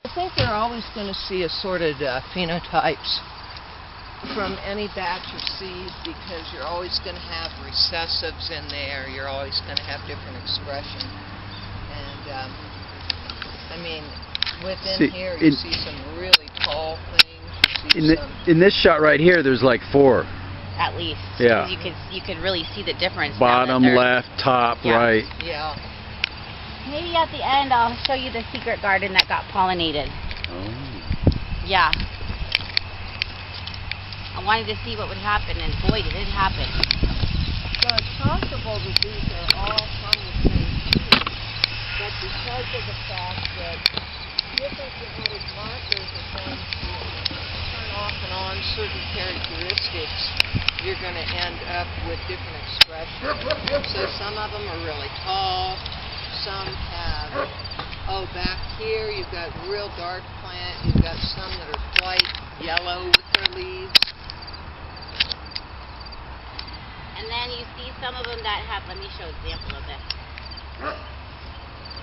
I think you're always going to see assorted phenotypes from any batch of seed because you're always going to have recessives in there. You're always going to have different expression. And, I mean, within here you see some really tall things. In this shot right here, there's like 4. At least. Yeah. You could really see the difference. Bottom, left, top, yeah. right. Yeah. Maybe at the end I'll show you the secret garden that got pollinated. Oh. Yeah. I wanted to see what would happen, and boy, did it happen. So it's possible that these are all from the same seed, but because of the fact that different genetic markers are going to turn off and on certain characteristics, you're going to end up with different expressions. So some of them are really tall, some have, back here you've got real dark plant, you've got some that are quite yellow with their leaves. And then you see some of them that have, let me show an example of this.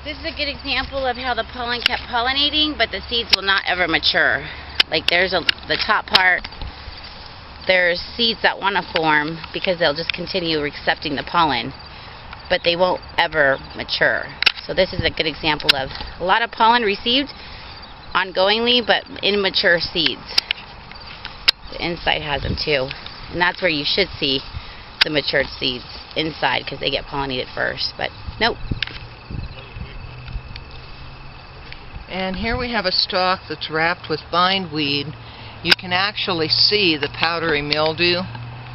This is a good example of how the pollen kept pollinating, but the seeds will not ever mature. Like there's the top part, there's seeds that want to form because they'll just continue accepting the pollen, but they won't ever mature. So this is a good example of a lot of pollen received ongoingly, but immature seeds. The inside has them too. And that's where you should see the matured seeds inside because they get pollinated first, but nope. And here we have a stalk that's wrapped with bindweed. You can actually see the powdery mildew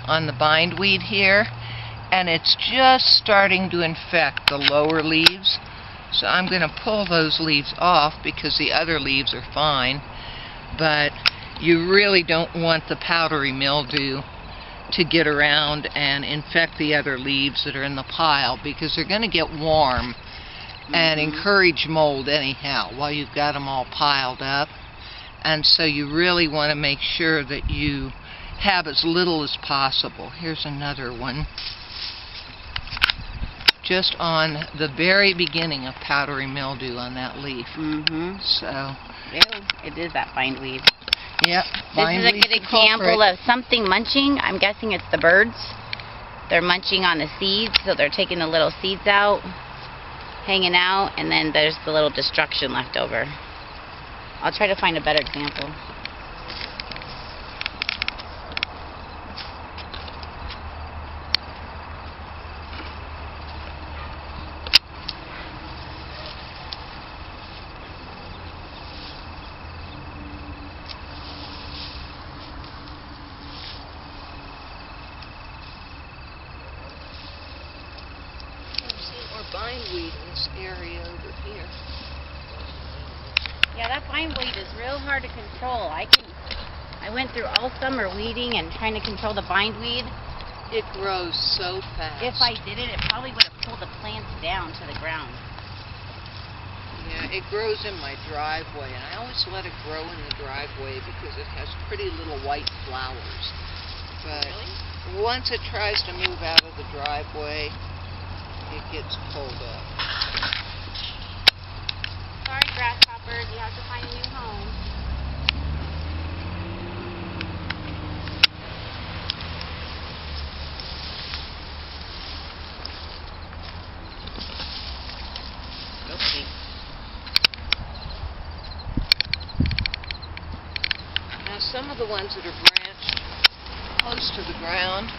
on the bindweed here, and it's just starting to infect the lower leaves. So I'm going to pull those leaves off because the other leaves are fine, but you really don't want the powdery mildew to get around and infect the other leaves that are in the pile because they're going to get warm and encourage mold anyhow while you've got them all piled up. And so you really want to make sure that you have as little as possible. Here's another one. Just on the very beginning of powdery mildew on that leaf. So. Ew, it is that bindweed. Yep. This is a good example of something munching. I'm guessing it's the birds. They're munching on the seeds, so they're taking the little seeds out, hanging out, and then there's the little destruction left over. I'll try to find a better example. Bindweed in this area over here. Yeah, that bindweed is real hard to control. I went through all summer weeding and trying to control the bindweed. It grows so fast. If I did it, it probably would have pulled the plants down to the ground. Yeah, it grows in my driveway, and I always let it grow in the driveway because it has pretty little white flowers. But once it tries to move out of the driveway, it gets pulled up. Sorry, grasshoppers, you have to find a new home. Oopsie. Now some of the ones that are branched close to the ground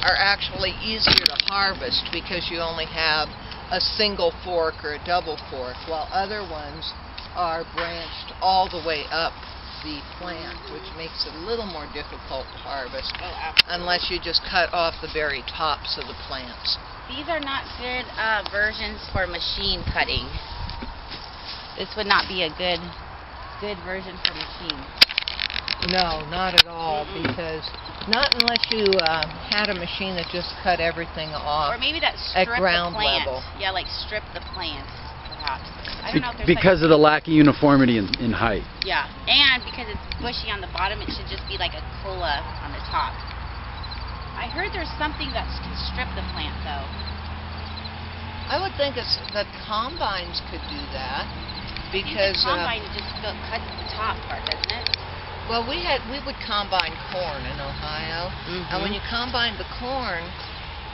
are actually easier to harvest because you only have a single fork or a double fork, while other ones are branched all the way up the plant, which makes it a little more difficult to harvest unless you just cut off the very tops of the plants. These are not good versions for machine cutting. This would not be a good version for machine. No, not at all, because not unless you had a machine that just cut everything off. Or maybe that strip at ground the plant. level. Yeah, like strip the plant, perhaps. I don't know if there's because of the lack of uniformity in height. Yeah, and because it's bushy on the bottom, it should just be like a cola on the top. I heard there's something that can strip the plant, though. I would think that combines could do that. because the combine just cuts the top part, doesn't it? well, we would combine corn in Ohio, and when you combined the corn,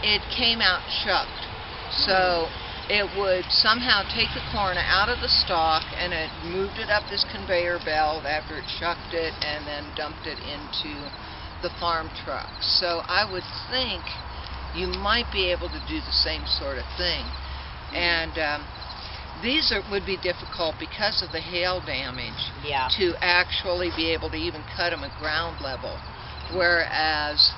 it came out shucked. So it would somehow take the corn out of the stalk, and it moved it up this conveyor belt after it shucked it, and then dumped it into the farm trucks. So I would think you might be able to do the same sort of thing. And these would be difficult because of the hail damage to actually be able to even cut them at ground level. Whereas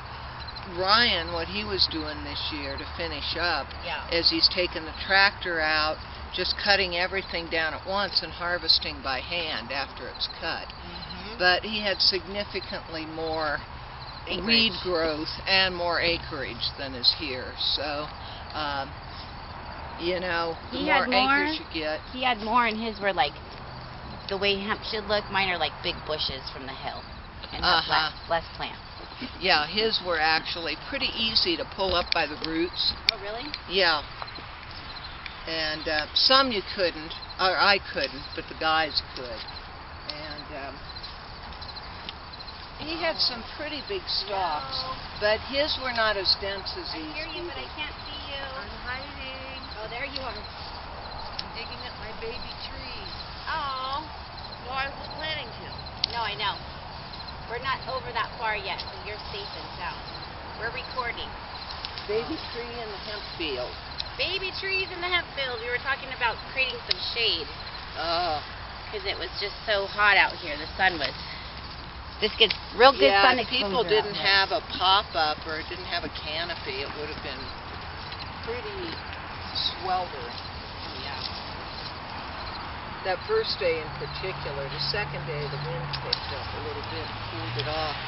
Ryan, what he was doing this year to finish up is he's taking the tractor out, just cutting everything down at once and harvesting by hand after it's cut. But he had significantly more weed growth and more acreage than is here. So, you know, the more acres you get. He had more, and his were like the way hemp should look. Mine are like big bushes from the hill and have less plants. Yeah, his were actually pretty easy to pull up by the roots. Oh, really? Yeah. And some you couldn't, or I couldn't, but the guys could. And he had some pretty big stalks, but his were not as dense as these. I hear you, but I can't see you. I'm hiding. Oh, there you are. I'm digging up my baby trees. Oh. Well, I was planning to. No, I know. We're not over that far yet, so you're safe and sound. We're recording. Baby tree in the hemp field. Baby trees in the hemp field. We were talking about creating some shade. Oh. Because it was just so hot out here. The sun was... This gets real good sun exposure. Yeah, if people didn't have a pop-up or didn't have a canopy, it would have been pretty sweltering. Oh, yeah. That first day in particular. The second day, the wind picked up a little bit and cooled it off.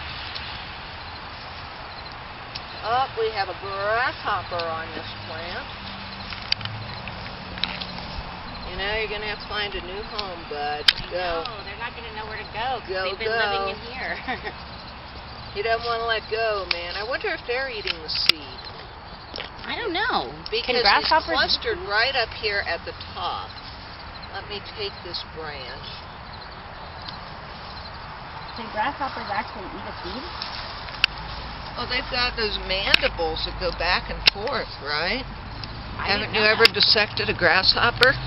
Oh, we have a grasshopper on this plant. You know, you're going to have to find a new home, bud. Go. No, they're not going to know where to go because they've been go. living in here. He doesn't want to let go, man. I wonder if they're eating the seed. I don't know. Because he's clustered right up here at the top. Let me take this branch. Can grasshoppers actually eat a seed? Oh, they've got those mandibles that go back and forth, right? Haven't you know ever that. dissected a grasshopper?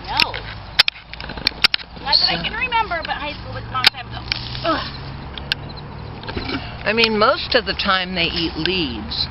No. Not that I can remember, but high school was a long time ago. Ugh. I mean, most of the time they eat leaves.